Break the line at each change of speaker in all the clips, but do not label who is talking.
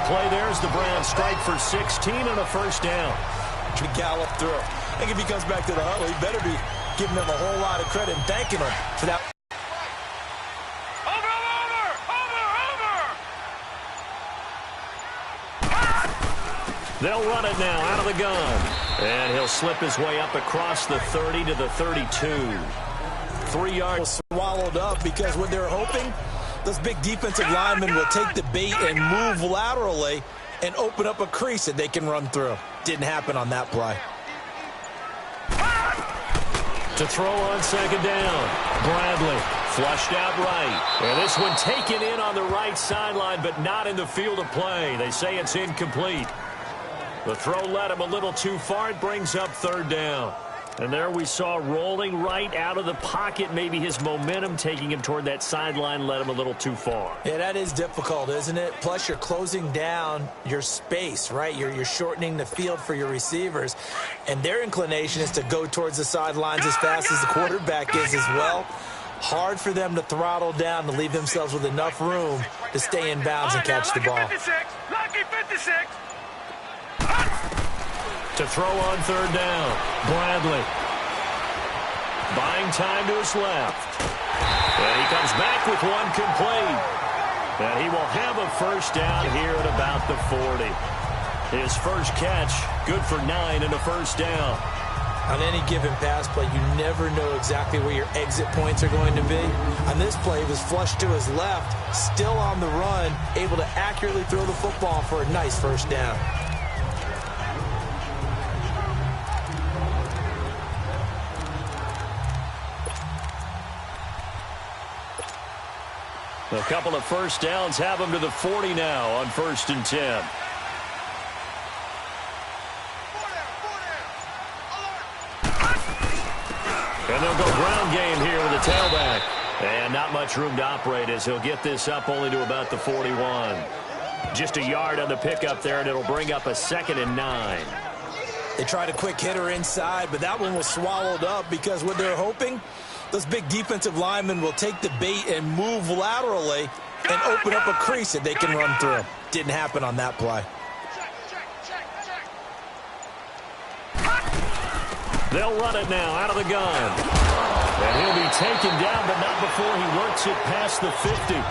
play there as the Browns strike for 16 on a first down.
To gallop through. I think if he comes back to the huddle, he better be giving them a whole lot of credit and thanking them for that.
They'll run it now out of the gun. And he'll slip his way up across the 30 to the 32. 3 yards.
Swallowed up because what they're hoping, those big defensive linemen will take the bait and move laterally and open up a crease that they can run through. Didn't happen on that play.
To throw on second down. Bradley flushed out right. And this one taken in on the right sideline, but not in the field of play. They say it's incomplete. The throw led him a little too far. It brings up third down. And there we saw rolling right out of the pocket. Maybe his momentum taking him toward that sideline led him a little too far.
Yeah, that is difficult, isn't it? Plus, you're closing down your space, right? You're shortening the field for your receivers. And their inclination is to go towards the sidelines as fast as the quarterback is as well. Hard for them to throttle down to leave themselves with enough room to stay in bounds and catch the ball.
Lucky 56.
To throw on third down. Bradley. Buying time to his left. And he comes back with one complete. And he will have a first down here at about the 40. His first catch, good for 9 and a first down.
On any given pass play, you never know exactly where your exit points are going to be. On this play, he was flushed to his left, still on the run, able to accurately throw the football for a nice first down.
A couple of first downs have him to the 40 now on 1st and 10. And they'll go ground game here with a tailback. And not much room to operate as he'll get this up only to about the 41. Just a yard on the pickup there, and it'll bring up a 2nd and 9.
They tried a quick hitter inside, but that one was swallowed up because what they're hoping, those big defensive linemen will take the bait and move laterally and open up a crease that they can run through. Didn't happen on that play.
They'll run it now out of the gun. And he'll be taken down, but not before he works it past the 50.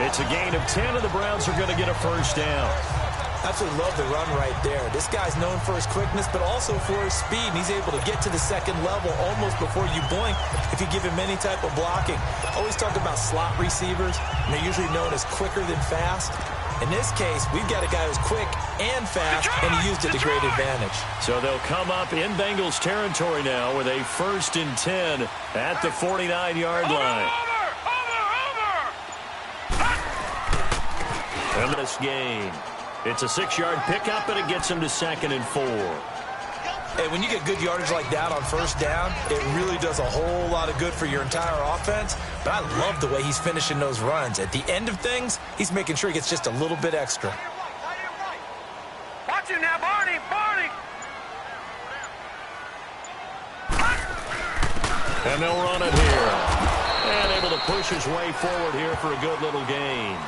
It's a gain of 10, and the Browns are going to get a first down.
Absolutely love the run right there. This guy's known for his quickness, but also for his speed. And he's able to get to the second level almost before you blink if you give him any type of blocking. Always talk about slot receivers, and they're usually known as quicker than fast. In this case, we've got a guy who's quick and fast, and he used it to great advantage.
So they'll come up in Bengals territory now with a 1st and 10 at the 49-yard line. And this game. It's a 6-yard pickup, and it gets him to 2nd and 4.
Hey, when you get good yardage like that on first down, it really does a whole lot of good for your entire offense. But I love the way he's finishing those runs. At the end of things, he's making sure he gets just a little bit extra.
Watch him now, Barney.
And they'll run it here. And able to push his way forward here for a good little gain.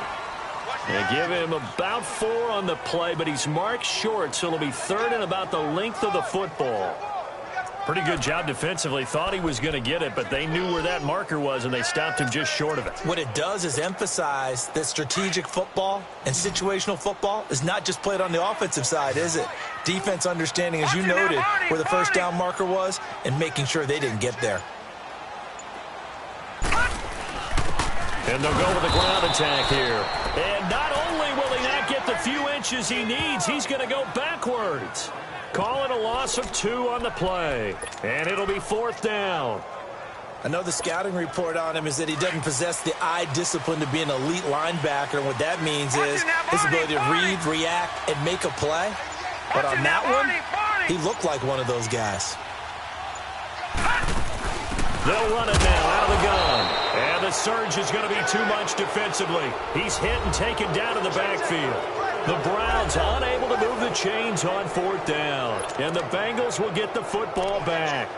They give him about 4 on the play, but he's marked short, so it'll be 3rd and about the length of the football. Pretty good job defensively. Thought he was going to get it, but they knew where that marker was, and they stopped him just short of it.
What it does is emphasize that strategic football and situational football is not just played on the offensive side, is it? Defense understanding, as you noted, where the first down marker was and making sure they didn't get there.
And they'll go with the ground attack here. And not only will he not get the few inches he needs, he's going to go backwards. Call it a loss of 2 on the play. And it'll be 4th down.
I know the scouting report on him is that he doesn't possess the eye discipline to be an elite linebacker. And what that means is his ability to read, react, and make a play. But on that one, he looked like one of those guys.
They'll run it now out of the gun. And the surge is going to be too much defensively. He's hit and taken down to the backfield. The Browns unable to move the chains on 4th down. And the Bengals will get the football back.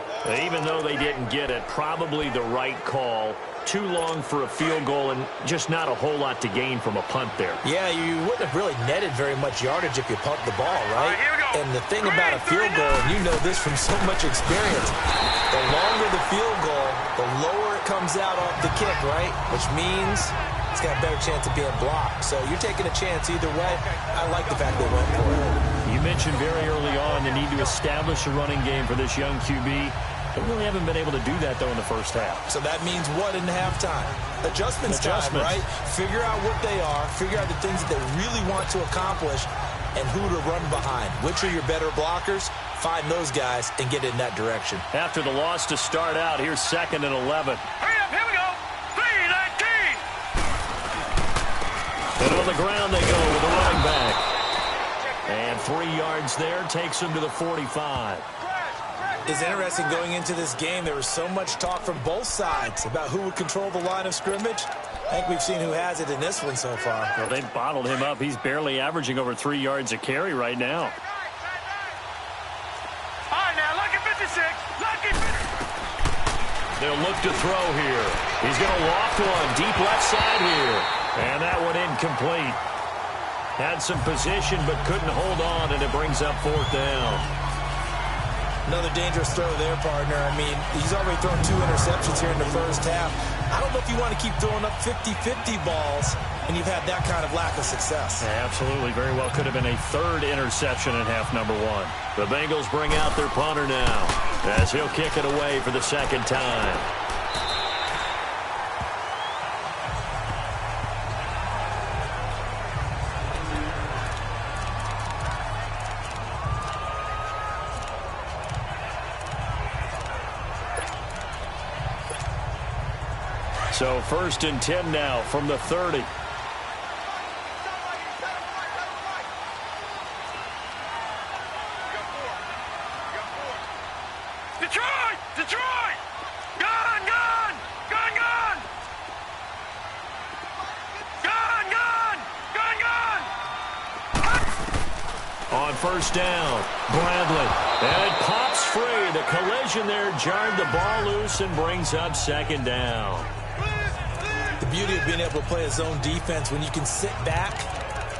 Even though they didn't get it, probably the right call. Too long for a field goal and just not a whole lot to gain from a punt there.
Yeah, you wouldn't have really netted very much yardage if you pumped the ball, right?
All right, here we go.
And the thing about a field goal, and you know this from so much experience, the longer the field goal, the lower it comes out off the kick, right? Which means it's got a better chance of being blocked. So you're taking a chance either way. I like the fact they went for it.
You mentioned very early on the need to establish a running game for this young QB. They really haven't been able to do that, though, in the first half.
So that means what in halftime? Adjustments time, right? Figure out what they are, figure out the things that they really want to accomplish, and who to run behind. Which are your better blockers? Find those guys and get in that direction.
After the loss to start out, here's 2nd and 11.
Hurry up, here we go. 3-19.
And on the ground they go with the running back. And 3 yards there takes him to the 45.
It's interesting going into this game. There was so much talk from both sides about who would control the line of scrimmage. I think we've seen who has it in this one so far.
Well, they bottled him up. He's barely averaging over 3 yards a carry right now.
All right, now, lucky 56. Lucky 56.
They'll look to throw here. He's going to loft one deep left side here. And that one incomplete. Had some position but couldn't hold on, and it brings up 4th down.
Another dangerous throw there, partner. I mean, he's already thrown 2 interceptions here in the first half. I don't know if you want to keep throwing up 50-50 balls when you've had that kind of lack of success.
Yeah, absolutely. Very well could have been a 3rd interception in half number 1. The Bengals bring out their punter now as he'll kick it away for the 2nd time. So 1st and 10 now from the 30.
Detroit! Detroit! Gone! Gone! Gone! Gone! Gone! Gone! Gone! Gone!
On 1st down, Bradley. And it pops free. The collision there jarred the ball loose and brings up 2nd down.
The beauty of being able to play a zone defense when you can sit back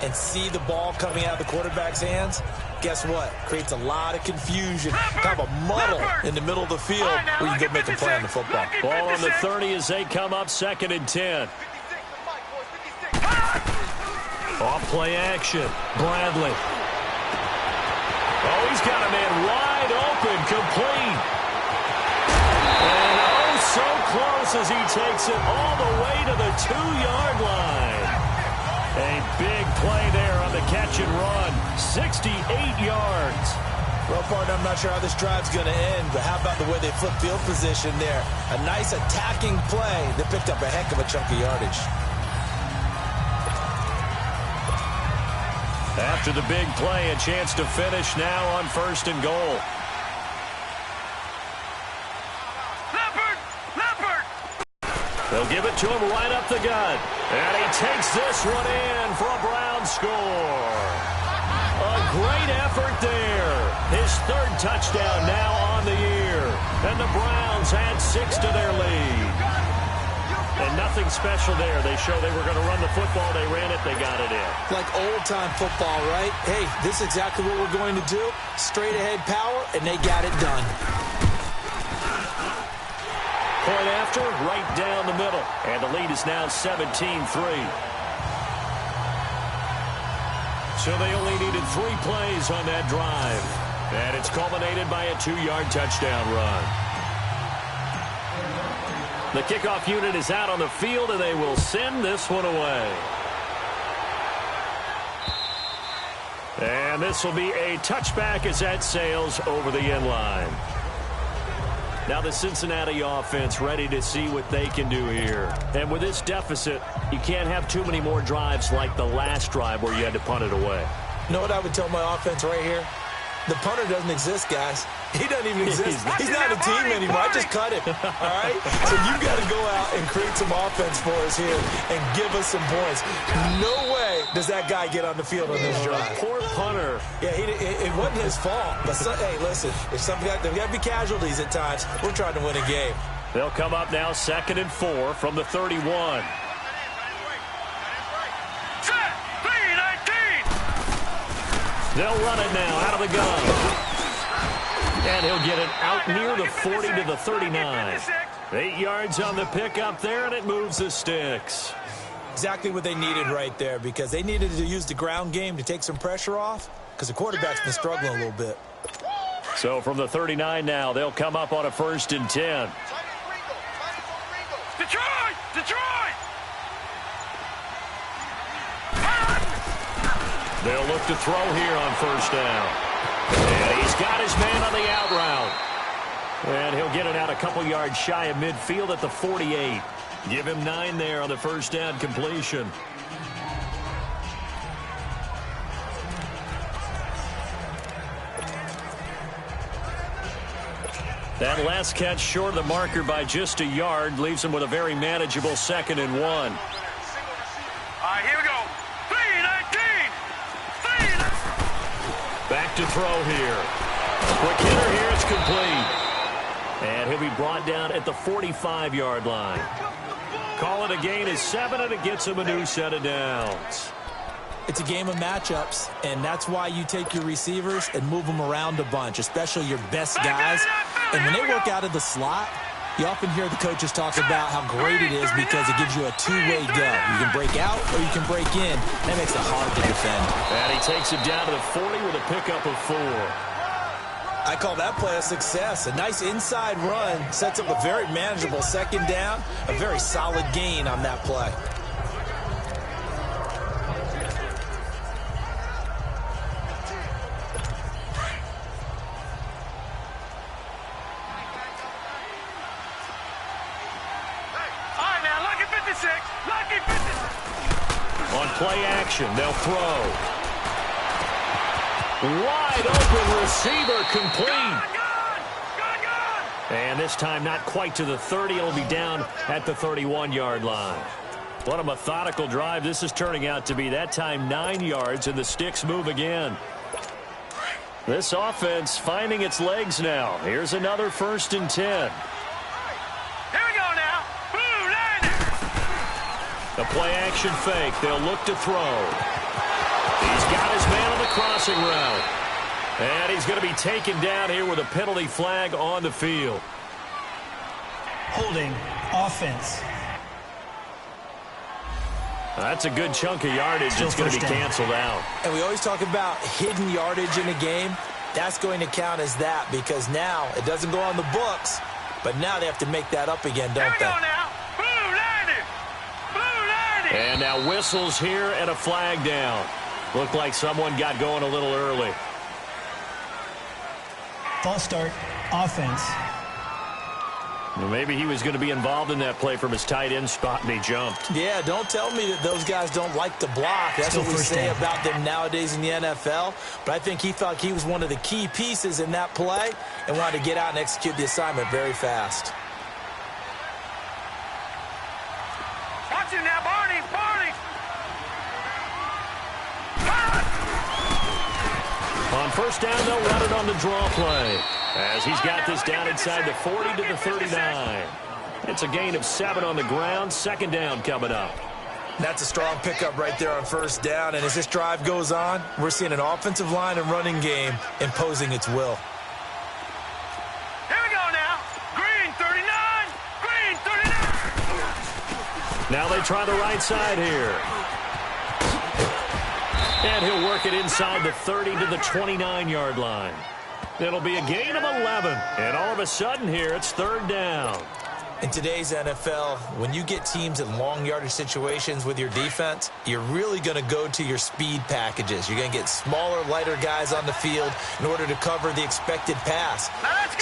and see the ball coming out of the quarterback's hands, guess what? Creates a lot of confusion, kind of a muddle in the middle of the field where you can go make a play on the football.
Ball on the 30 as they come up 2nd and 10. Off play action. Bradley. Oh, he's got a man wide open, complete. And oh, so close as he takes it all the way to the 2-yard line. A big play there on the catch and run. 68 yards.
Well, partner, I'm not sure how this drive's going to end, but how about the way they flip field position there? A nice attacking play that picked up a heck of a chunk of yardage.
After the big play, a chance to finish now on 1st and goal. They'll give it to him right up the gut. And he takes this one in for a Brown score. A great effort there. His 3rd touchdown now on the year. And the Browns add 6 to their lead. And nothing special there. They showed they were going to run the football. They ran it. They got it in.
Like old-time football, right? Hey, this is exactly what we're going to do. Straight-ahead power, and they got it done.
Point after, right down the middle. And the lead is now 17-3. So they only needed 3 plays on that drive. And it's culminated by a 2-yard touchdown run. The kickoff unit is out on the field, and they will send this one away. And this will be a touchback as that sails over the end line. Now the Cincinnati offense ready to see what they can do here. And with this deficit, you can't have too many more drives like the last drive where you had to punt it away.
You know what I would tell my offense right here? The punter doesn't exist, guys. He doesn't even exist. He's not a team anymore. I just cut him. All right? So you got to go out and create some offense for us here and give us some points. No way does that guy get on the field on this drive.
Poor punter.
Yeah, it wasn't his fault. But, hey, listen, there's got to be casualties at times. We're trying to win a game.
They'll come up now 2nd and 4 from the 31. They'll run it now out of the gun. And he'll get it out near the 40 to the 39. 8 yards on the pickup there, and it moves the sticks.
Exactly what they needed right there, because they needed to use the ground game to take some pressure off, because the quarterback's been struggling a little bit.
So from the 39 now, they'll come up on a 1st and 10.
Detroit! Detroit!
They'll look to throw here on 1st down. And he's got his man on the out route. And he'll get it out a couple yards shy of midfield at the 48. Give him 9 there on the 1st down completion. That last catch short of the marker by just a yard leaves him with a very manageable 2nd and 1.
All right, here we go. 3-19.
Back to throw here. Quick hitter here. It's complete. And he'll be brought down at the 45-yard line. Call it a gain of 7, and it gets him a new set of downs.
It's a game of matchups, and that's why you take your receivers and move them around a bunch, especially your best guys. And when they work out of the slot, you often hear the coaches talk about how great it is because it gives you a two-way go. You can break out or you can break in. That makes it hard to defend.
And he takes it down to the 40 with a pickup of 4.
I call that play a success. A nice inside run sets up a very manageable 2nd down, a very solid gain on that play.
On play action, they'll throw. Wide open receiver, complete. And this time not quite to the 30. It'll be down at the 31-yard line. What a methodical drive this is turning out to be. That time 9 yards, and the sticks move again. This offense finding its legs now. Here's another 1st and 10.
Here we go now. Blue line.
The play action fake. They'll look to throw. He's got his man on the crossing route. And he's going to be taken down here with a penalty flag on the field.
Holding offense.
That's a good chunk of yardage. It's going to be canceled out.
And we always talk about hidden yardage in a game. That's going to count as that because now it doesn't go on the books, but now they have to make that up again, don't they?
Here we go now. Blue line. Blue line.
And now whistles here and a flag down. Looked like someone got going a little early.
False start, offense.
Well, maybe he was going to be involved in that play from his tight end spot, and he jumped.
Yeah, don't tell me that those guys don't like to block. That's what we say about them nowadays in the NFL. But I think he thought he was one of the key pieces in that play and wanted to get out and execute the assignment very fast.
Watch it now, Barney. Barney.
On 1st down, they'll run it on the draw play as he's got this down inside the 40 to the 39. It's a gain of 7 on the ground. 2nd down coming up.
That's a strong pickup right there on 1st down. And as this drive goes on, we're seeing an offensive line and running game imposing its will.
Here we go now. Green 39. Green 39.
Now they try the right side here. And he'll work it inside the 30 to the 29-yard line. It'll be a gain of 11. And all of a sudden here, it's 3rd down.
In today's NFL, when you get teams in long yardage situations with your defense, you're really going to go to your speed packages. You're going to get smaller, lighter guys on the field in order to cover the expected pass.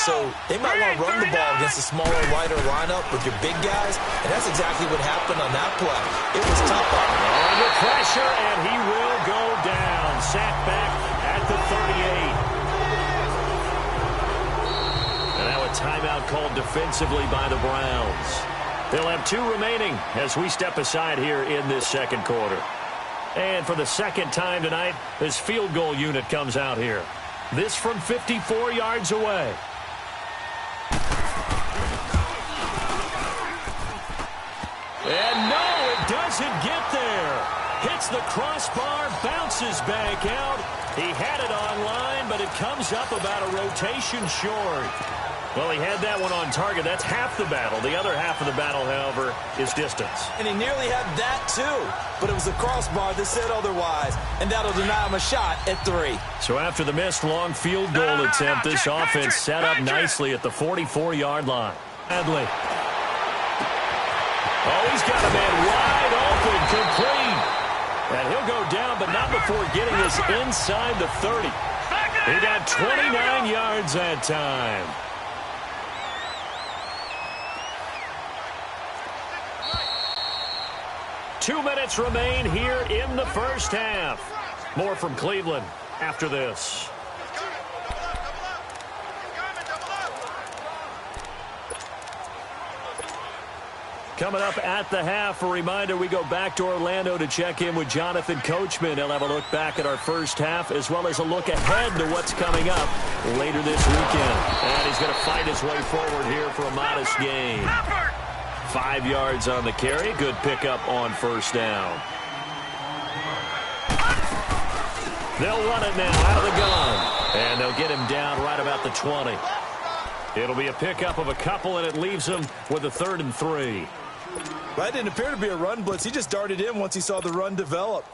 So they might want to run the ball against a smaller, lighter lineup with your big guys, and that's exactly what happened on that play. It was tough.
Under pressure, and he will go down. Sacked back at the 38. And now a timeout called defensively by the Browns. They'll have 2 remaining as we step aside here in this 2nd quarter. And for the second time tonight, this field goal unit comes out here. This from 54 yards away. And no, it doesn't get there. Hits the crossbar, bounces back out. He had it online, but it comes up about a rotation short. Well, he had that one on target. That's half the battle. The other half of the battle, however, is distance.
And he nearly had that, too. But it was the crossbar that said otherwise. And that'll deny him a shot at 3.
So after the missed long field goal attempt, this offense set up nicely at the 44-yard line. Bradley. Oh, he's got a man wide open, complete. And he'll go down, but not before getting this inside the 30. He got 29 yards that time. Two minutes remain here in the first half. More from Cleveland after this. Coming up at the half, a reminder, we go back to Orlando to check in with Jonathan Coachman. He'll have a look back at our first half as well as a look ahead to what's coming up later this weekend. And he's going to fight his way forward here for a modest gain. 5 yards on the carry. Good pickup on first down. They'll run it now out of the gun. And they'll get him down right about the 20. It'll be a pickup of a couple, and it leaves him with a 3rd and 3.
That didn't appear to be a run blitz. He just darted in once he saw the run develop.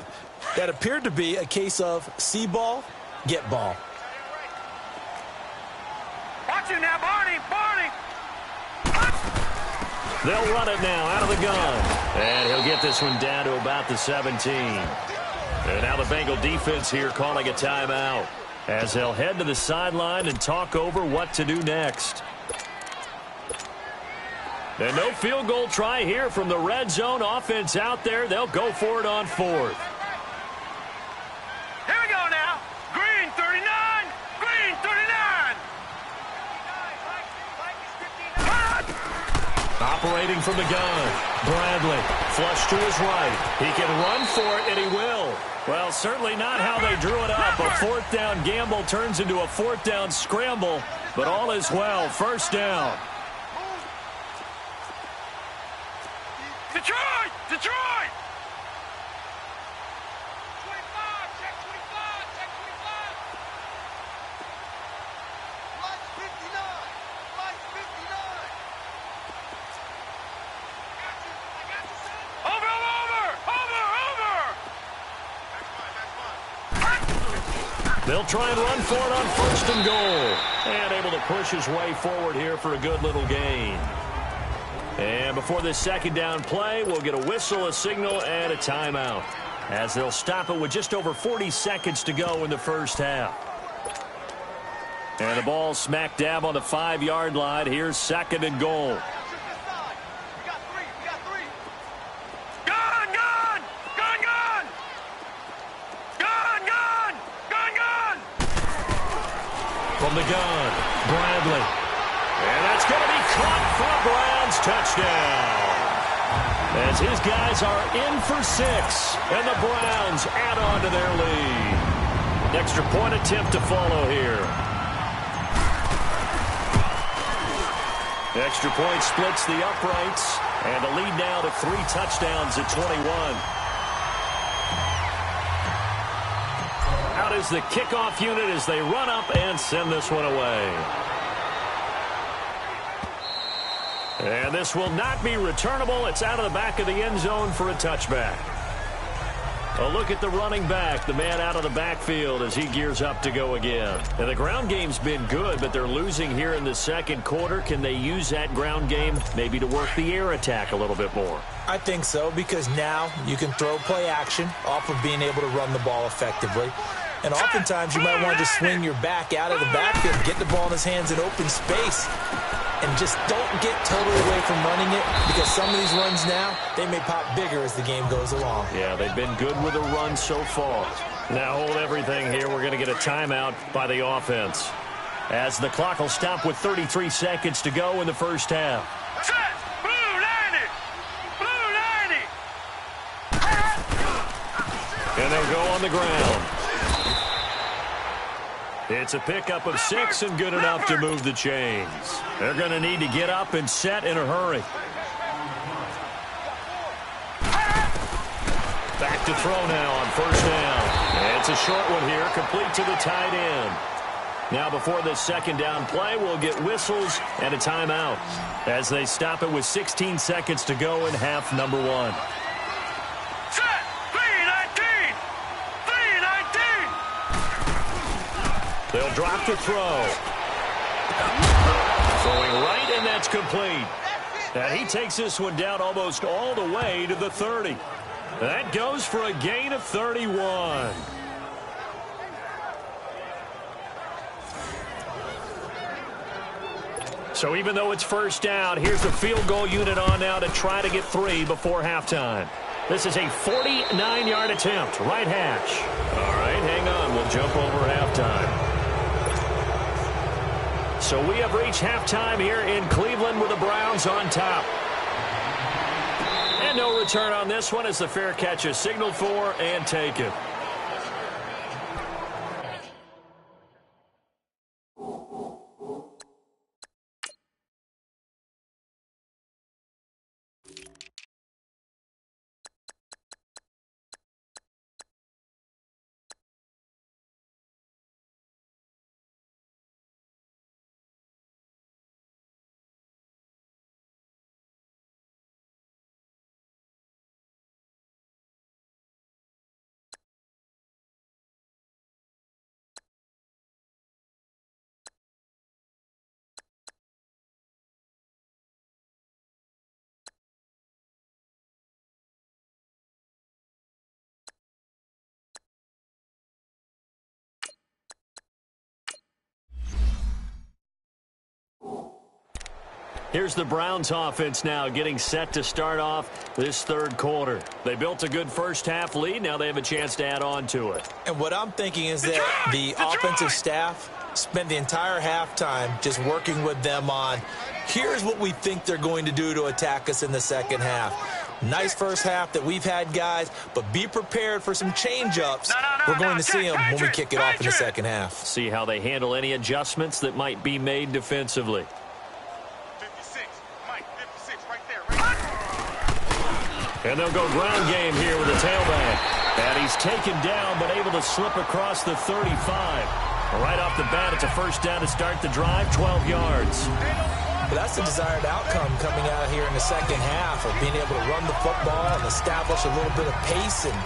That appeared to be a case of see ball, get ball.
Watch him now, Barney! Barney!
They'll run it now out of the gun. And he'll get this one down to about the 17. And now the Bengal defense here calling a timeout as they'll head to the sideline and talk over what to do next. And no field goal try here from the red zone offense out there. They'll go for it on 4th.
Here we go now. Green 39. Green 39.
Operating from the gun. Bradley flush to his right. He can run for it, and he will. Well, certainly not how they drew it up. A 4th down gamble turns into a 4th down scramble, but all is well. First down.
Detroit! Detroit! 25, check 25, check 25. Line 59, line 59. I got you, son. Over!
They'll try and run for it on 1st and goal. And able to push his way forward here for a good little gain. And before this 2nd down play, we'll get a whistle, a signal, and a timeout, as they'll stop it with just over 40 seconds to go in the first half. And the ball smack dab on the 5-yard line. Here's 2nd and goal. From the gun, Bradley. And that's going to be caught for a Browns touchdown. As his guys are in for 6, and the Browns add on to their lead. Extra point attempt to follow here. Extra point splits the uprights, and the lead now to 3 touchdowns at 21. Out is the kickoff unit as they run up and send this one away. And this will not be returnable. It's out of the back of the end zone for a touchback. A look at the running back, the man out of the backfield as he gears up to go again. And the ground game's been good, but they're losing here in the 2nd quarter. Can they use that ground game maybe to work the air attack a little bit more?
I think so, because now you can throw play action off of being able to run the ball effectively. And oftentimes you might want to just swing your back out of the backfield, get the ball in his hands in open space, and just don't get totally away from running it, because some of these runs now, they may pop bigger as the game goes along.
Yeah, they've been good with a run so far. Now hold everything here. We're going to get a timeout by the offense, as the clock will stop with 33 seconds to go in the first half.
Set! Blue 90! Blue 90!
And they'll go on the ground. It's a pickup of 6 and good enough to move the chains. They're going to need to get up and set in a hurry. Back to throw now on first down. It's a short one here, complete to the tight end. Now before this second down play, we'll get whistles and a timeout as they stop it with 16 seconds to go in half number 1.
Set! 3-19! 3-19!
They'll drop to throw. Throwing right, and that's complete. And he takes this one down almost all the way to the 30. That goes for a gain of 31. So even though it's first down, here's the field goal unit on now to try to get 3 before halftime. This is a 49-yard attempt, right hash. All right, hang on. We'll jump over halftime. So we have reached halftime here in Cleveland with the Browns on top. And no return on this one as the fair catch is signaled for and taken. Here's the Browns offense now getting set to start off this third quarter. They built a good first half lead. Now they have a chance to add on to it.
And what I'm thinking is that the offensive staff spent the entire halftime just working with them on, here's what we think they're going to do to attack us in the second half. Nice first half that we've had, guys, but be prepared for some change-ups. We're going to see them when we kick it off in the second half.
See how they handle any adjustments that might be made defensively. And they'll go ground game here with a tailback. And he's taken down, but able to slip across the 35. Right off the bat, it's a first down to start the drive, 12 yards.
But that's the desired outcome coming out here in the second half of being able to run the football and establish a little bit of pace and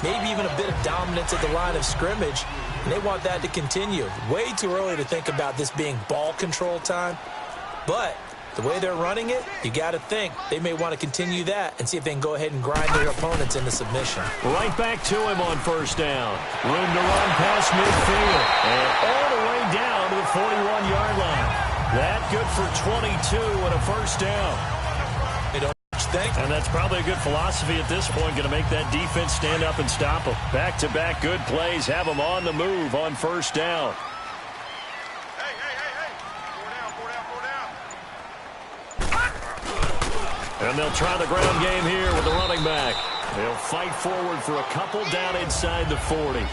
maybe even a bit of dominance at the line of scrimmage. And they want that to continue. Way too early to think about this being ball control time. But the way they're running it, you got to think they may want to continue that and see if they can go ahead and grind their opponents into submission.
Right back to him on first down. Room to run past midfield. And all the way down to the 41-yard line. That good for 22 and a first down.
They don't think.
And that's probably a good philosophy at this point, going to make that defense stand up and stop them. Back-to-back good plays, have them on the move on first down. And they'll try the ground game here with the running back. They'll fight forward for a couple down inside the 40.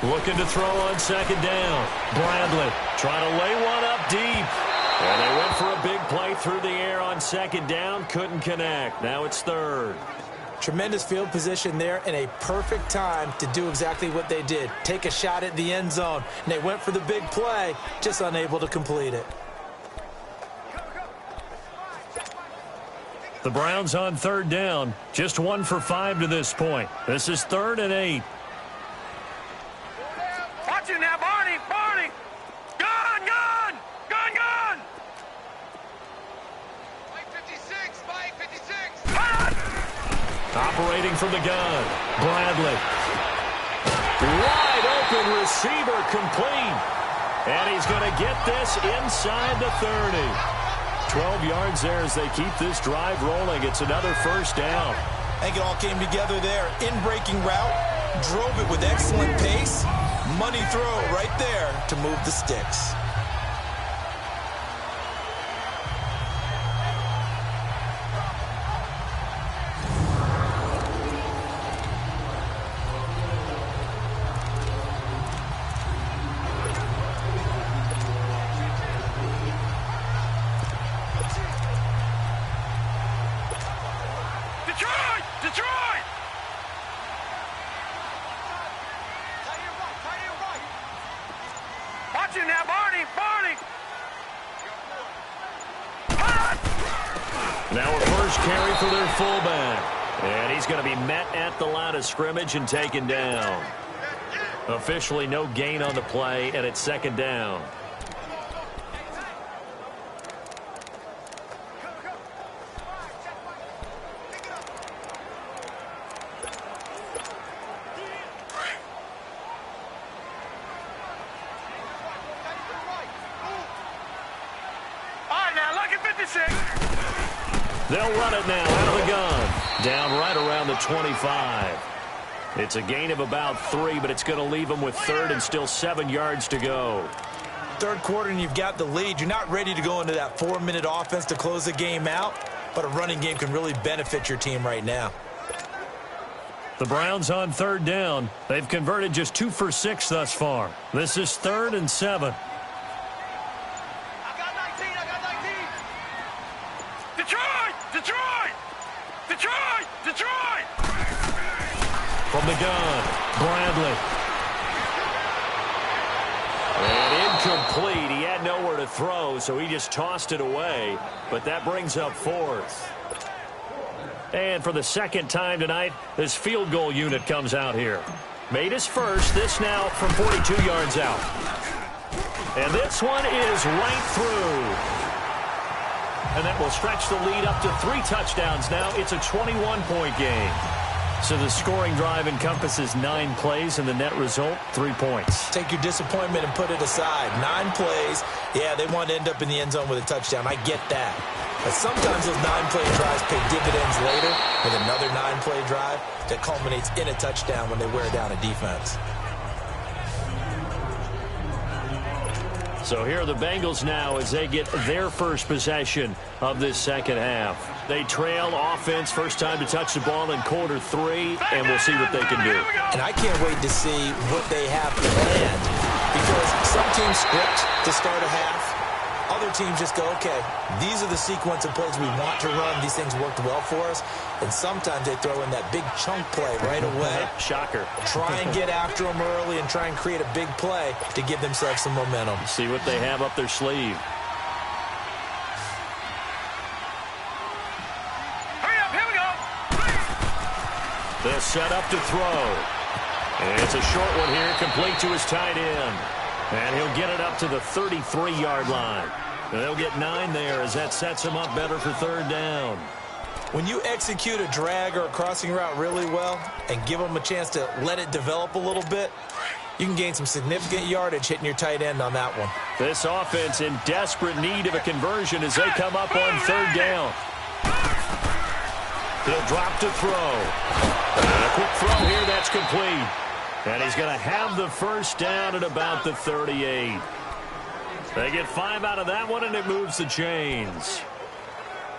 Looking to throw on second down. Bradley trying to lay one up deep. And they went for a big play through the air on second down. Couldn't connect. Now it's third.
Tremendous field position there and a perfect time to do exactly what they did. Take a shot at the end zone. And they went for the big play, just unable to complete it.
The Browns on third down. Just 1 for 5 to this point. This is 3rd and 8.
Watch it now, Barney! Barney! Gun! Gun! Gun! Gun! Mike 56! Mike 56!
Operating from the gun. Bradley. Wide open receiver complete. And he's going to get this inside the 30. 12 yards there as they keep this drive rolling. It's another first down.
I think it all came together there. In-breaking route, drove it with excellent pace. Money throw right there to move the sticks.
Now a first carry for their fullback. And he's going to be met at the line of scrimmage and taken down. Officially no gain on the play, and it's second down. They'll run it now out of the gun. Down right around the 25. It's a gain of about 3, but it's going to leave them with third and still 7 yards to go.
Third quarter and you've got the lead. You're not ready to go into that 4-minute offense to close the game out, but a running game can really benefit your team right now.
The Browns on third down. They've converted just 2 for 6 thus far. This is 3rd and 7. From the gun, Bradley. And incomplete. He had nowhere to throw, so he just tossed it away. But that brings up 4th. And for the second time tonight, this field goal unit comes out here. Made his first, this now from 42 yards out. And this one is right through. And that will stretch the lead up to 3 touchdowns now. It's a 21-point game. So the scoring drive encompasses 9 plays, and the net result, 3 points.
Take your disappointment and put it aside. 9 plays. Yeah, they want to end up in the end zone with a touchdown. I get that. But sometimes those 9-play drives pay dividends later with another 9-play drive that culminates in a touchdown when they wear down a defense.
So here are the Bengals now as they get their first possession of this second half. They trail offense, first time to touch the ball in quarter 3, and we'll see what they can do.
And I can't wait to see what they have planned, because some teams script to start a half. Other teams just go, okay, these are the sequence of plays we want to run. These things worked well for us. And sometimes they throw in that big chunk play right away.
Shocker.
Try and get after them early and try and create a big play to give themselves some momentum.
See what they have up their sleeve.
Hurry up, here we go.
They'll set up to throw. And it's a short one here, complete to his tight end. And he'll get it up to the 33-yard line. And they'll get 9 there as that sets him up better for third down.
When you execute a drag or a crossing route really well and give them a chance to let it develop a little bit, you can gain some significant yardage hitting your tight end on that one.
This offense in desperate need of a conversion as they come up on third down. He'll drop to throw. And a quick throw here, that's complete. And he's going to have the first down at about the 38. They get 5 out of that one, and it moves the chains.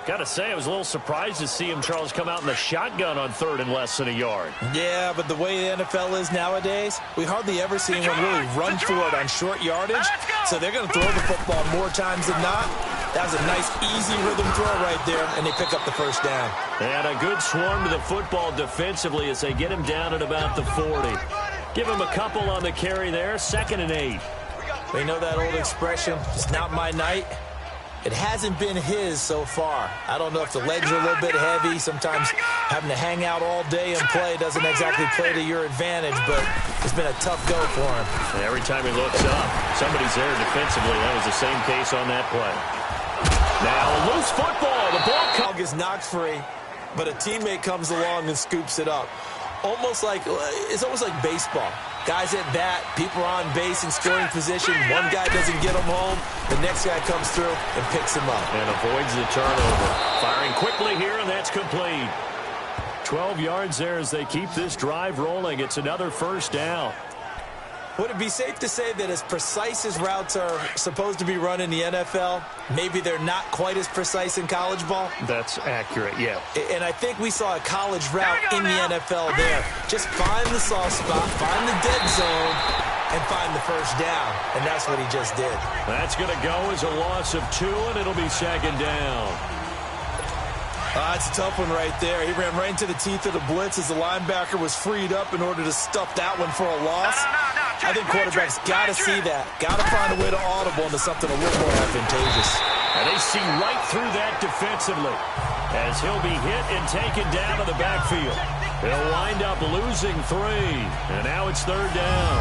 Got to say, I was a little surprised to see him, Charles, come out in the shotgun on third and less than a yard.
Yeah, but the way the NFL is nowadays, we hardly ever see anyone really run for it on short yardage. So they're going to throw the football more times than not. That was a nice, easy rhythm throw right there, and they pick up the first down.
And a good swarm to the football defensively as they get him down at about the 40. Give him a couple on the carry there, 2nd and 8.
We know that old expression, it's not my night. It hasn't been his so far. I don't know if the legs are a little bit heavy. Sometimes having to hang out all day and play doesn't exactly play to your advantage, but it's been a tough go for him.
And every time he looks up, somebody's there defensively. That was the same case on that play. Now, loose football. The ball
is knocked free, but a teammate comes along and scoops it up. It's almost like baseball. Guys at bat, people are on base in scoring position. One guy doesn't get him home. The next guy comes through and picks him up.
And avoids the turnover. Firing quickly here, and that's complete. 12 yards there as they keep this drive rolling. It's another first down.
Would it be safe to say that as precise as routes are supposed to be run in the NFL, maybe they're not quite as precise in college ball?
That's accurate, yeah.
And I think we saw a college route in the NFL there. Just find the soft spot, find the dead zone, and find the first down. And that's what he just did.
That's going to go as a loss of 2, and it'll be second down.
That's a tough one right there. He ran right into the teeth of the blitz as the linebacker was freed up in order to stuff that one for a loss. I think quarterbacks got to see that. Got to find a way to audible into something a little more advantageous.
And they see right through that defensively as he'll be hit and taken down to the backfield. They'll wind up losing 3, and now it's third down.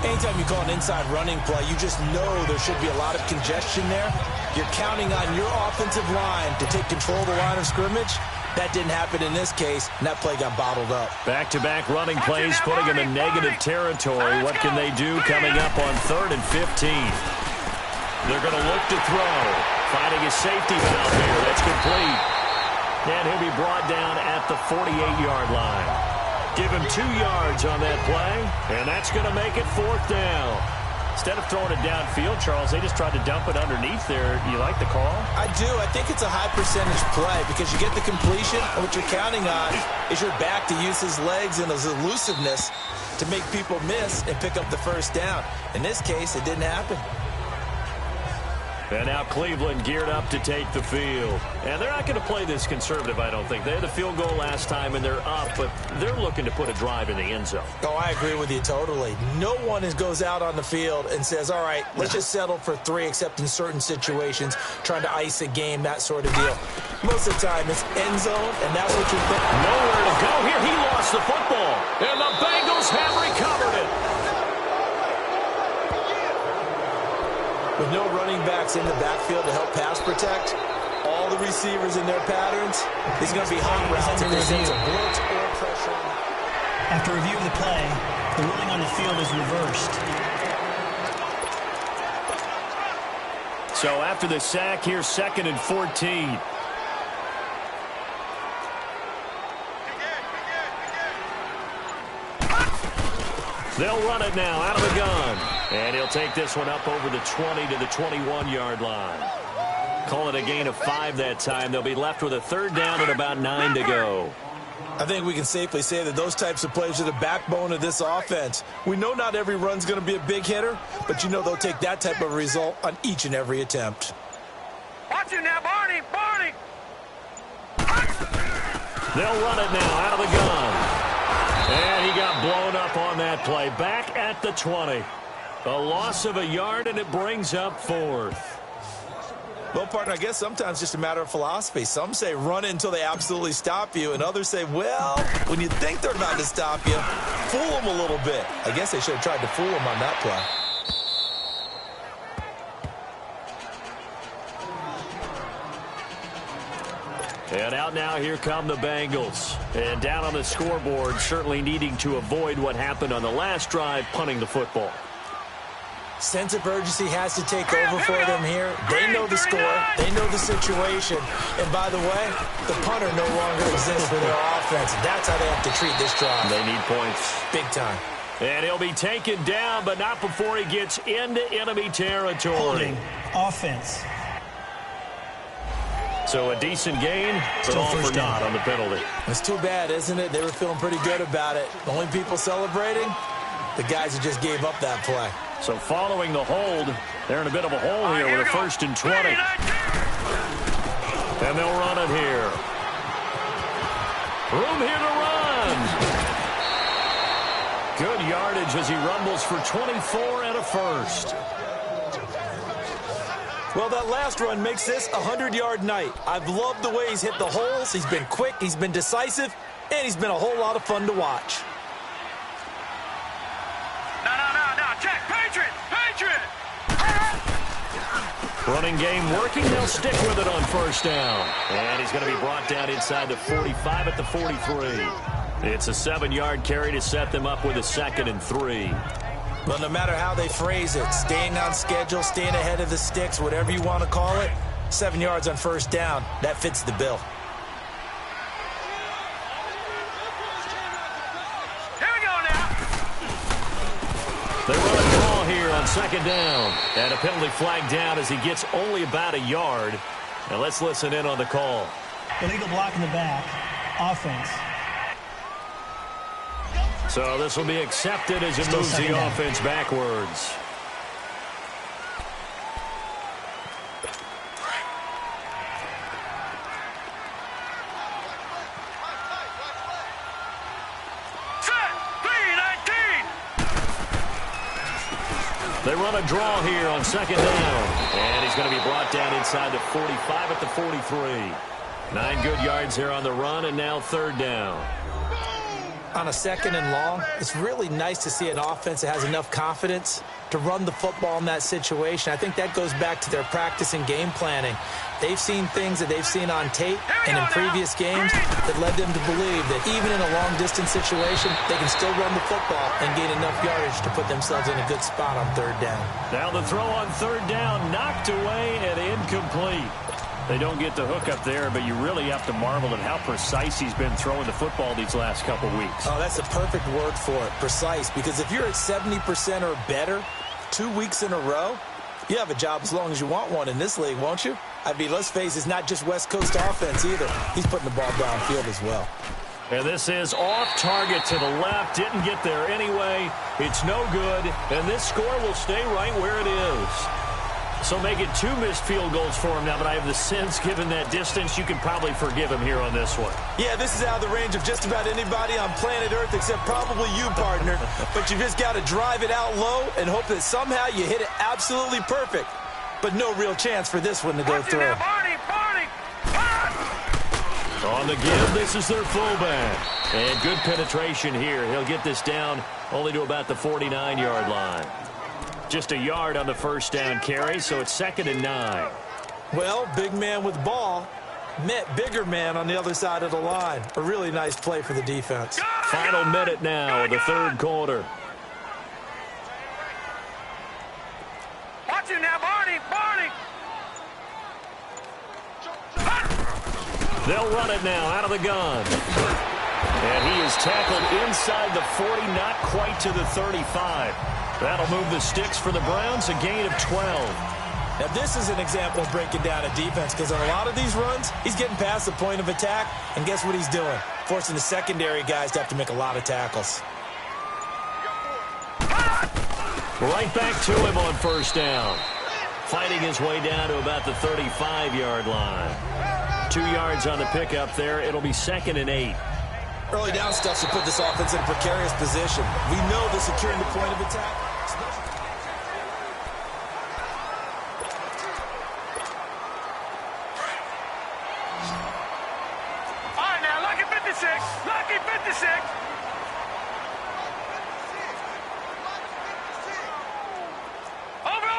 Anytime you call an inside running play, you just know there should be a lot of congestion there. You're counting on your offensive line to take control of the line of scrimmage. That didn't happen in this case, and that play got bottled up.
Back-to-back running plays putting them in negative territory. What can they do coming up on 3rd and 15? They're going to look to throw. Finding a safety valve here. That's complete. And he'll be brought down at the 48-yard line. Give him 2 yards on that play, and that's going to make it 4th down. Instead of throwing it downfield, Charles, they just tried to dump it underneath there. You like the call?
I do. I think it's a high-percentage play because you get the completion, and what you're counting on is your back to use his legs and his elusiveness to make people miss and pick up the first down. In this case, it didn't happen.
And now Cleveland geared up to take the field. And they're not going to play this conservative, I don't think. They had the field goal last time, and they're up, but they're looking to put a drive in the end zone.
Oh, I agree with you totally. No one goes out on the field and says, all right, let's just settle for 3, except in certain situations, trying to ice a game, that sort of deal. Most of the time, it's end zone, and that's what you're thinking.
Nowhere to go here. He lost the football, and the Bengals have recovered it.
With no running backs in the backfield to help pass protect, all the receivers in their patterns, these are going to be hot routes if they sense a blitz or pressure.
After review of the play, the ruling on the field is reversed.
So after the sack, here's 2nd and 14. They'll run it now out of the gun. And he'll take this one up over the 20 to the 21-yard line. Call it a gain of 5 that time. They'll be left with a 3rd down and about 9 to go.
I think we can safely say that those types of plays are the backbone of this offense. We know not every run's going to be a big hitter, but you know they'll take that type of result on each and every attempt.
Watch him now, Barney! Barney!
They'll run it now out of the gun. And he got blown up on that play. Back at the 20. A loss of a yard, and it brings up 4th.
Well, partner, I guess sometimes just a matter of philosophy. Some say run it until they absolutely stop you, and others say, well, when you think they're about to stop you, fool them a little bit. I guess they should have tried to fool them on that play.
And out now, here come the Bengals. And down on the scoreboard, certainly needing to avoid what happened on the last drive, punting the football.
Sense of urgency has to take over for them here. They know the score. They know the situation. And by the way, the punter no longer exists for their offense. That's how they have to treat this drive.
They need points.
Big time.
And he'll be taken down, but not before he gets into enemy territory.
Holding. Offense.
So a decent gain, but
Still
all for
first
naught
down.
on the penalty.
It's too bad, isn't it? They were feeling pretty good about it. The only people celebrating, the guys who just gave up that play.
So following the hold, they're in a bit of a hole here with a 1st and 20. And they'll run it here. Room here to run. Good yardage as he rumbles for 24 and a 1st.
Well, that last run makes this a 100-yard night. I've loved the way he's hit the holes. He's been quick, he's been decisive, and he's been a whole lot of fun to watch.
No, check, Patriot!
Running game working. They'll stick with it on 1st down. And he's going to be brought down inside the 45 at the 43. It's a 7-yard carry to set them up with a 2nd and 3.
Well, no matter how they phrase it, staying on schedule, staying ahead of the sticks, whatever you want to call it, 7 yards on first down, that fits the bill.
Here we go now.
They run a draw here on 2nd down. And a penalty flag down as he gets only about a yard. Now let's listen in on the call.
Illegal block in the back. Offense.
So this will be accepted as it moves the offense backwards. They run a draw here on 2nd down. And he's going to be brought down inside the 45 at the 43. 9 good yards here on the run, and now 3rd down.
On a 2nd and long, it's really nice to see an offense that has enough confidence to run the football in that situation. I think that goes back to their practice and game planning. They've seen things that they've seen on tape and in previous games that led them to believe that even in a long-distance situation, they can still run the football and gain enough yardage to put themselves in a good spot on 3rd down.
Now the throw on 3rd down, knocked away and incomplete. They don't get the hook up there, but you really have to marvel at how precise he's been throwing the football these last couple weeks.
Oh, that's a perfect word for it, precise, because if you're at 70% or better 2 weeks in a row, you have a job as long as you want one in this league, won't you? I mean, let's face it, it's not just West Coast offense either. He's putting the ball downfield as well.
And this is off target to the left. Didn't get there anyway. It's no good, and this score will stay right where it is. So make it 2 missed field goals for him now, but I have the sense, given that distance, you can probably forgive him here on this one.
Yeah, this is out of the range of just about anybody on planet Earth except probably you, partner. But you just got to drive it out low and hope that somehow you hit it absolutely perfect. But no real chance for this one to go through.
On the give, this is their fullback. And good penetration here. He'll get this down only to about the 49-yard line. Just a yard on the first down carry, so it's 2nd and 9.
Well, big man with ball met bigger man on the other side of the line. A really nice play for the defense.
Final minute now of the 3rd quarter.
Watch it now, Barney.
They'll run it now out of the gun. And he is tackled inside the 40, not quite to the 35. That'll move the sticks for the Browns, a gain of 12.
Now, this is an example of breaking down a defense because on a lot of these runs, he's getting past the point of attack, and guess what he's doing? Forcing the secondary guys to have to make a lot of tackles.
Right back to him on first down. Fighting his way down to about the 35-yard line. 2 yards on the pickup there. It'll be 2nd and 8.
Early down stuff should put this offense in a precarious position. We know they're securing the point of attack.
All right, now, lucky 56. Lucky 56. Over.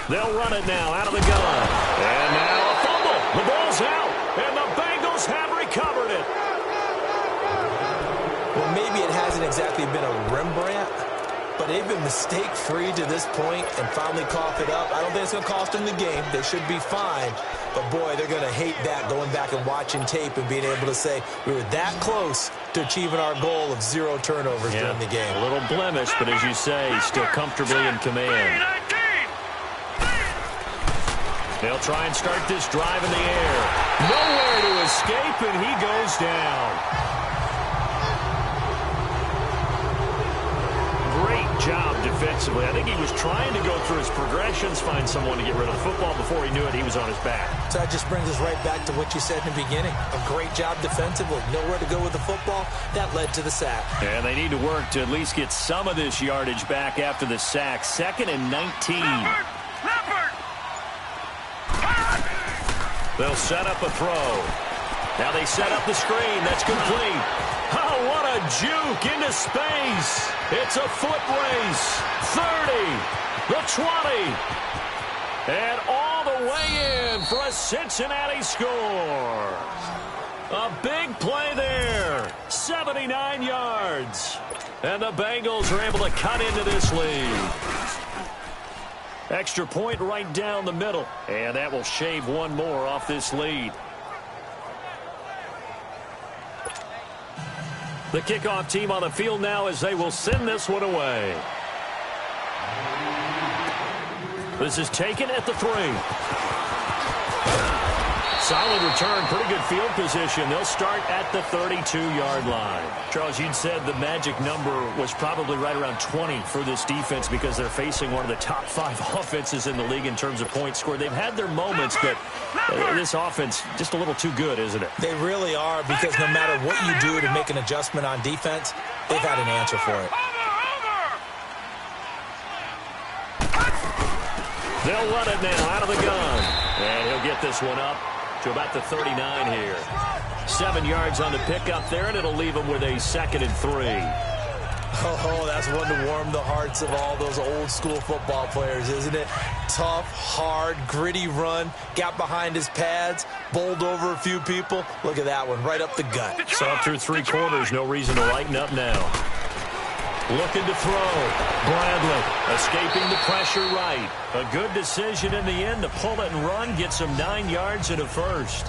They'll run it now out of the gun. And now a fumble. The ball's out. And the Bengals have recovered it.
Well, maybe it hasn't exactly been a Rembrandt, but they've been mistake-free to this point and finally cough it up. I don't think it's going to cost them the game. They should be fine. But, boy, they're going to hate that, going back and watching tape and being able to say we were that close to achieving our goal of 0 turnovers during the game.
A little blemish, but as you say, still comfortably in command. They'll try and start this drive in the air. Nowhere to escape, and he goes down. Great job defensively. I think he was trying to go through his progressions, find someone to get rid of the football. Before he knew it, he was on his back.
So that just brings us right back to what you said in the beginning. A great job defensively. Nowhere to go with the football. That led to the sack.
And they need to work to at least get some of this yardage back after the sack. 2nd and 19. They'll set up a throw. Now they set up the screen. That's complete. Oh, what a juke into space. It's a foot race. 30, the 20, and on all the way in for a Cincinnati score. A big play there, 79 yards. And the Bengals are able to cut into this lead. Extra point right down the middle, and that will shave one more off this lead. The kickoff team on the field now as they will send this one away. This is taken at the 3. Solid return, pretty good field position. They'll start at the 32-yard line. Charles, you'd said the magic number was probably right around 20 for this defense because they're facing one of the top 5 offenses in the league in terms of points scored. They've had their moments, but this offense just a little too good, isn't it?
They really are, because no matter what you do to make an adjustment on defense, they've had an answer for it.
They'll run it now out of the gun. And he'll get this one up to about the 39 here. 7 yards on the pickup there, and it'll leave him with a 2nd and 3.
Oh, that's one to warm the hearts of all those old school football players, isn't it? Tough, hard, gritty run, got behind his pads, bowled over a few people. Look at that one, right up the gut.
So up through 3 quarters, no reason to lighten up now. Looking to throw. Bradley escaping the pressure right. A good decision in the end to pull it and run. Gets him 9 yards and a first.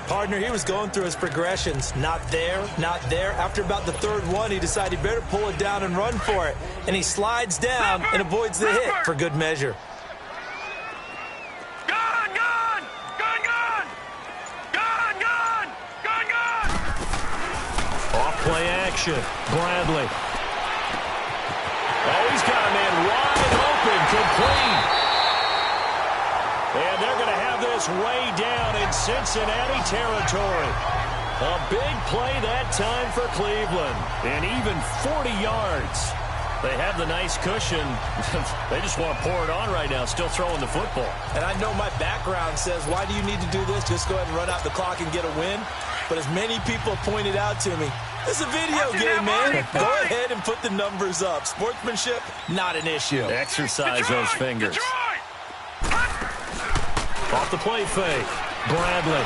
Partner, he was going through his progressions. Not there, not there. After about the 3rd one, he decided he better pull it down and run for it. And he slides down and avoids the hit for good measure.
Gun, gun! Gun, gun! Gun, gun! Gun, gun!
Off play action. Bradley. Oh, he's got a man wide open, complete. And they're going to have this way down in Cincinnati territory. A big play that time for Cleveland. And even 40 yards. They have the nice cushion. They just want to pour it on right now, still throwing the football.
And I know my background says, why do you need to do this? Just go ahead and run out the clock and get a win. But as many people pointed out to me, it's a video game, man. Go ahead and put the numbers up. Sportsmanship, not an issue.
Exercise those fingers. Off the play fake. Bradley.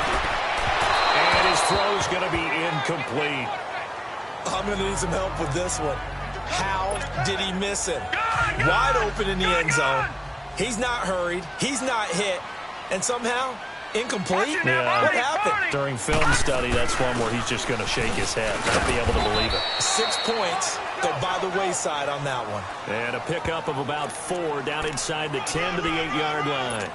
And his throw's going to be incomplete.
I'm going to need some help with this one. How did he miss him? Wide open in the end zone. He's not hurried. He's not hit. And somehow, incomplete?
Yeah.
What happened?
During film study, that's one where he's just going to shake his head. Not be able to believe it.
6 points go by the wayside on that one.
And a pickup of about 4 down inside the 10 to the 8-yard line.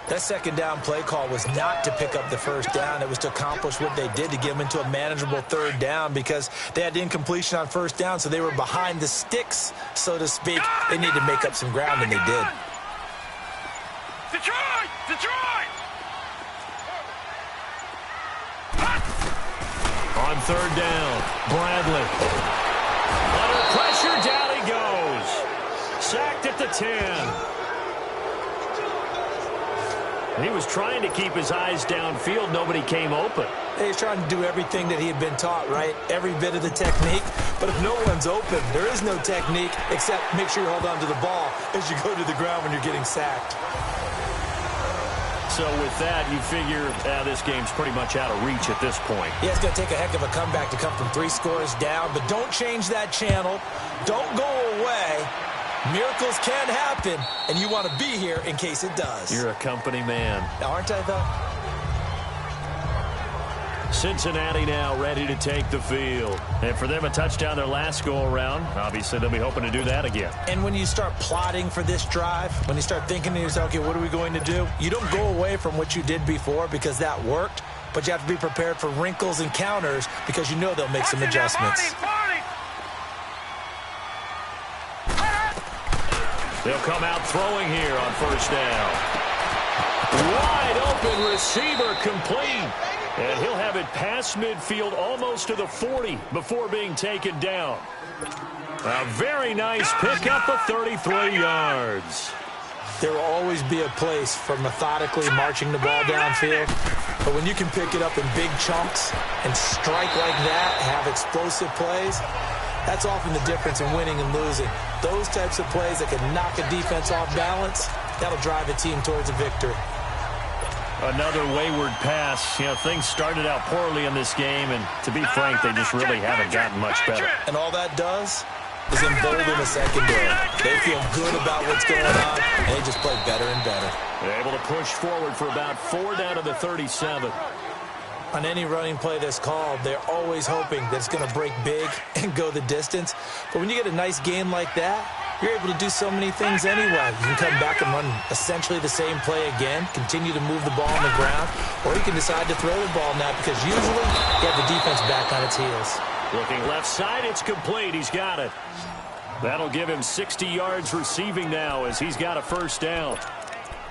That 2nd down play call was not to pick up the 1st down. It was to accomplish what they did, to get them into a manageable 3rd down, because they had incompletion on 1st down, so they were behind the sticks, so to speak. They needed to make up some ground, and they did.
Detroit! Detroit!
On 3rd down, Bradley. Under pressure, down he goes. Sacked at the 10. He was trying to keep his eyes downfield. Nobody came open.
He's trying to do everything that he had been taught, right? Every bit of the technique. But if no one's open, there is no technique except make sure you hold on to the ball as you go to the ground when you're getting sacked.
So with that, you figure this game's pretty much out of reach at this point.
Yeah, it's going to take a heck of a comeback to come from 3 scores down. But don't change that channel. Don't go away. Miracles can happen, and you want to be here in case it does.
You're a company man.
Aren't I, though?
Cincinnati now ready to take the field. And for them, a touchdown their last go-around. Obviously, they'll be hoping to do that again.
And when you start plotting for this drive, when you start thinking to yourself, okay, what are we going to do? You don't go away from what you did before because that worked, but you have to be prepared for wrinkles and counters because you know they'll make some adjustments.
They'll come out throwing here on 1st down. Wide open receiver, complete. And he'll have it past midfield almost to the 40 before being taken down. A very nice pickup of 33 yards.
There will always be a place for methodically marching the ball downfield. But when you can pick it up in big chunks and strike like that, have explosive plays, that's often the difference in winning and losing. Those types of plays that can knock a defense off balance, That'll drive a team towards a victory.
Another wayward pass. You know, things started out poorly in this game, and to be frank, they just really haven't gotten much better.
And all that does is embolden the secondary. They feel good about what's going on, and they just play better and better.
They're able to push forward for about 4 down to the 37.
On any running play that's called, they're always hoping that it's going to break big and go the distance. But when you get a nice game like that, you're able to do so many things anyway. You can come back and run essentially the same play again, continue to move the ball on the ground, or you can decide to throw the ball now because usually you have the defense back on its heels.
Looking left side, it's complete. He's got it. That'll give him 60 yards receiving now as he's got a first down.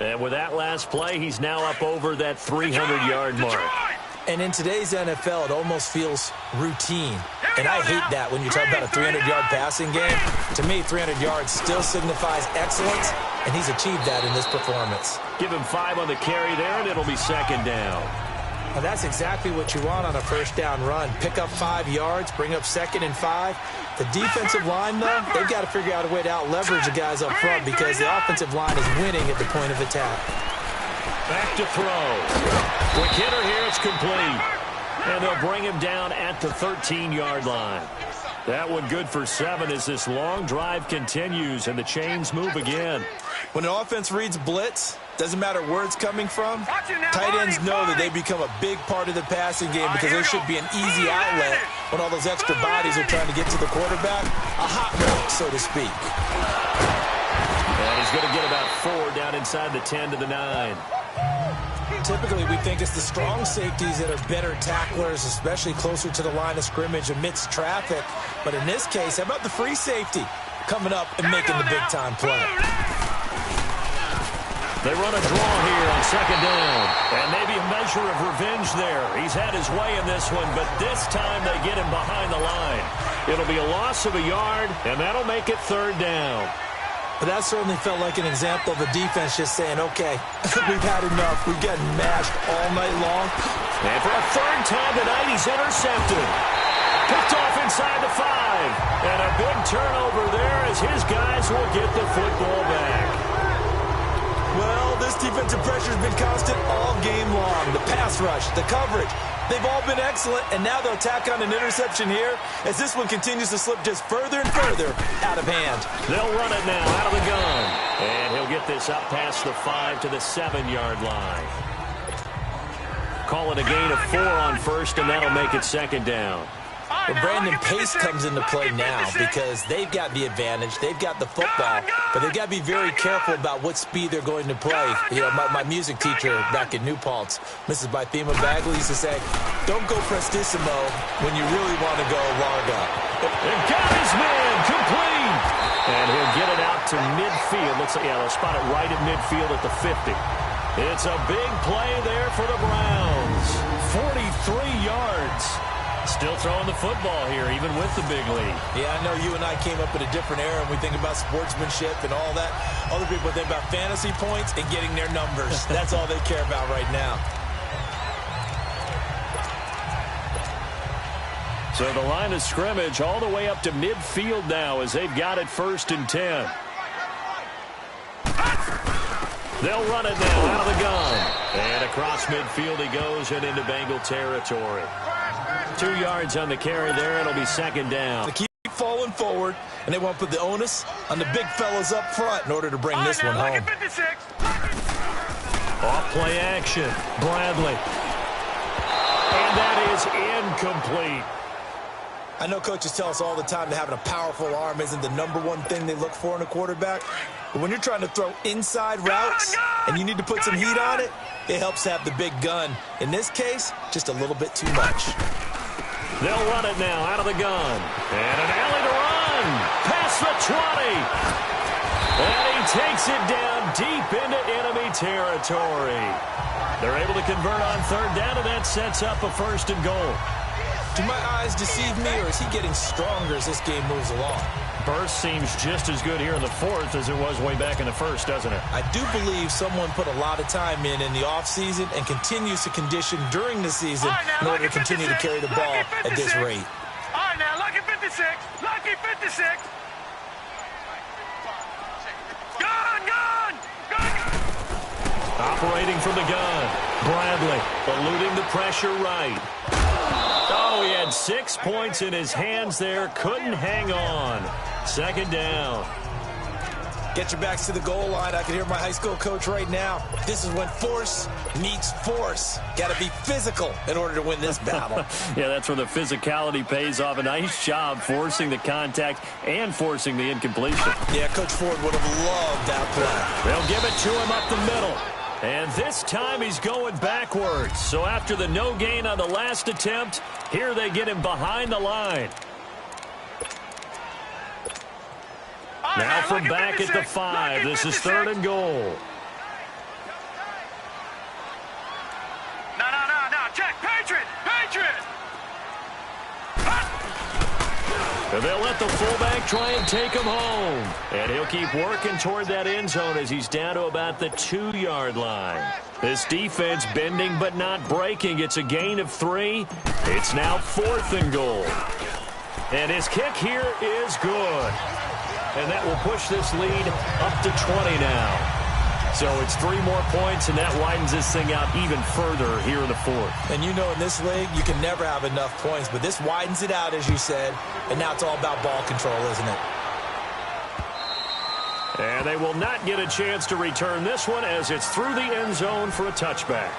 And with that last play, he's now up over that 300-yard mark.
And in today's NFL, it almost feels routine. And I hate that when you talk about a 300-yard passing game. To me, 300 yards still signifies excellence, and he's achieved that in this performance.
Give him 5 on the carry there, and it'll be second down.
Well, that's exactly what you want on a first down run. Pick up 5 yards, bring up 2nd and 5. The defensive line, though, they've got to figure out a way to out-leverage the guys up front because the offensive line is winning at the point of attack.
Back to throw. Quick hitter here, it's complete. And they'll bring him down at the 13-yard line. That one good for 7 as this long drive continues and the chains move again.
When an offense reads blitz, doesn't matter where it's coming from, tight ends know that they become a big part of the passing game because there should be an easy outlet when all those extra bodies are trying to get to the quarterback. A hot route, so to speak.
And he's going to get about 4 down inside the 10 to the 9.
Typically, we think it's the strong safeties that are better tacklers, especially closer to the line of scrimmage amidst traffic. But in this case, how about the free safety coming up and making the big-time play?
They run a draw here on second down. And maybe a measure of revenge there. He's had his way in this one, but this time they get him behind the line. It'll be a loss of a yard, and that'll make it 3rd down.
But that certainly felt like an example of the defense just saying, okay, we've had enough. We've gotten mashed all night long.
And for a 3rd time tonight, he's intercepted. Picked off inside the 5. And a big turnover there as his guys will get the football back.
Well, this defensive pressure has been constant all game long. The pass rush, the coverage, they've all been excellent, and now they'll tack on an interception here as this one continues to slip just further and further out of hand.
They'll run it now out of the gun. And he'll get this up past the 5 to the 7-yard line. Call it a gain of 4 on first, and that'll make it 2nd down.
Well, Brandon, pace comes into play now because they've got the advantage. They've got the football, but they've got to be very careful about what speed they're going to play. You know, my music teacher back in New Paltz, Mrs. Bythema Bagley, used to say, don't go prestissimo when you really want to go largo.
And got his man complete. And he'll get it out to midfield. Looks like, yeah, they'll spot it right at midfield at the 50. It's a big play there for the Browns. 43 yards. Still throwing the football here, even with the big lead.
Yeah, I know you and I came up in a different era, and we think about sportsmanship and all that. Other people think about fantasy points and getting their numbers. That's all they care about right now.
So the line of scrimmage all the way up to midfield now as they've got it 1st and 10. They'll run it now out of the gun. And across midfield he goes and into Bengal territory. 2 yards on the carry there. It'll be 2nd down.
They keep falling forward, and they want to put the onus on the big fellas up front in order to bring this one home.
Off play action. Bradley. And that is incomplete.
I know coaches tell us all the time that having a powerful arm isn't the #1 thing they look for in a quarterback. But when you're trying to throw inside routes and you need to put some heat on it, it helps to have the big gun. In this case, just a little bit too much.
They'll run it now out of the gun. And an alley to run. Past the 20. And he takes it down deep into enemy territory. They're able to convert on 3rd down, and that sets up a 1st and goal.
Do my eyes deceive me, or is he getting stronger as this game moves along?
Burst seems just as good here in the 4th as it was way back in the 1st, doesn't it?
I do believe someone put a lot of time in the offseason and continues to condition during the season in order to continue to carry the ball at this rate.
All right, now, lucky 56. Lucky 56. Gun, gun, gun, gun.
from the gun. Bradley eluding the pressure right. Oh, he had 6 points in his hands there. Couldn't hang on. Second down.
Get your backs to the goal line. I can hear my high school coach right now. This is when force meets force. Got to be physical in order to win this battle.
Yeah, that's where the physicality pays off. A nice job forcing the contact and forcing the incompletion.
Yeah, Coach Ford would have loved that play.
They'll give it to him up the middle. And this time he's going backwards. So after the no gain on the last attempt, here they get him behind the line. Now from back at the 5. This is 3rd and goal.
No. Check. Patriot.
And they'll let the fullback try and take him home. And he'll keep working toward that end zone as he's down to about the 2-yard line. This defense bending but not breaking. It's a gain of 3. It's now 4th and goal. And his kick here is good. And that will push this lead up to 20 now. So it's 3 more points, and that widens this thing out even further here in the 4th.
And you know in this league, you can never have enough points. But this widens it out, as you said. And now it's all about ball control, isn't it?
And they will not get a chance to return this one as it's through the end zone for a touchback.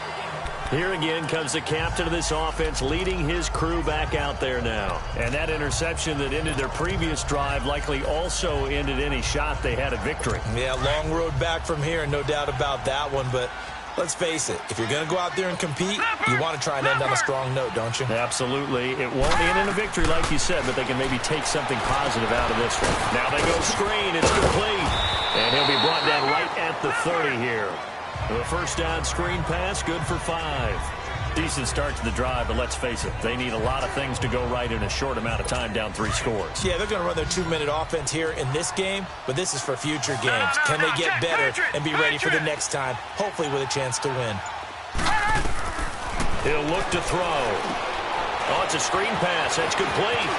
Here again comes the captain of this offense leading his crew back out there now. And that interception that ended their previous drive likely also ended any shot they had at victory.
Yeah, long road back from here, no doubt about that one. But let's face it, if you're going to go out there and compete, you want to try and end on a strong note, don't you?
Absolutely. It won't end in a victory like you said, but they can maybe take something positive out of this one. Now they go screen. It's complete. And he'll be brought down right at the 30 here. The first down screen pass, good for 5. Decent start to the drive, but let's face it, they need a lot of things to go right in a short amount of time down 3 scores.
Yeah, they're going to run their 2-minute offense here in this game, but this is for future games. Can they get better and be ready for the next time, hopefully with a chance to win?
He'll look to throw. Oh, it's a screen pass. That's complete.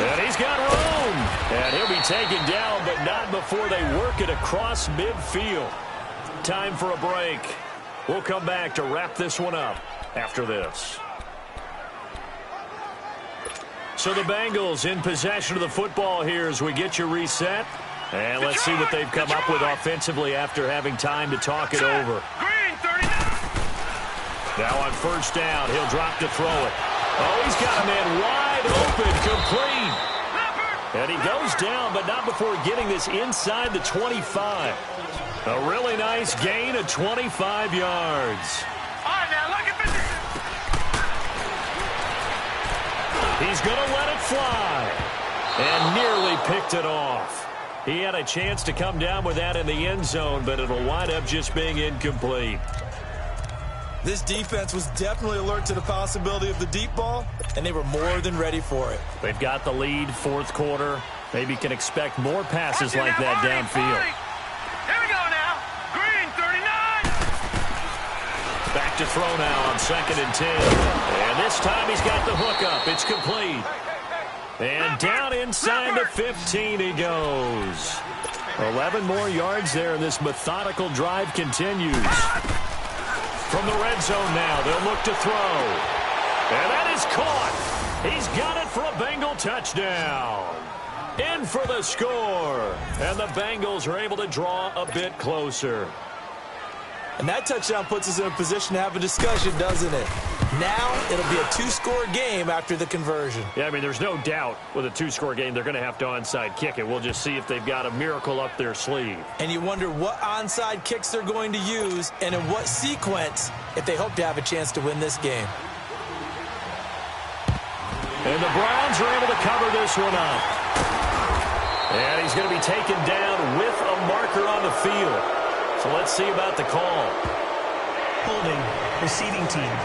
And he's got room. And he'll be taken down, but not before they work it across midfield. Time for a break. We'll come back to wrap this one up after this. So the Bengals in possession of the football here as we get you reset. And let's see what they've come up with offensively after having time to talk it over. Now on first down, he'll drop to throw it. Oh, he's got a man wide open, complete. And he goes down, but not before getting this inside the 25. A really nice gain of 25 yards. He's going to let it fly. And nearly picked it off. He had a chance to come down with that in the end zone, but it'll wind up just being incomplete.
This defense was definitely alert to the possibility of the deep ball, and they were more than ready for it.
They've got the lead, 4th quarter. Maybe can expect more passes like that downfield.
Here we go now. Green, 39.
Back to throw now on 2nd and 10. And this time he's got the hook up. It's complete. And down inside the 15 he goes. 11 more yards there, and this methodical drive continues. From the red zone now, they'll look to throw. And that is caught. He's got it for a Bengal touchdown. In for the score. And the Bengals are able to draw a bit closer.
And that touchdown puts us in a position to have a discussion, doesn't it? Now it'll be a 2-score game after the conversion.
Yeah, I mean, there's no doubt with a 2-score game they're going to have to onside kick it. We'll just see if they've got a miracle up their sleeve.
And you wonder what onside kicks they're going to use and in what sequence if they hope to have a chance to win this game.
And the Browns are able to cover this one up. And he's going to be taken down with a marker on the field. So let's see about the call.
Holding, receiving team.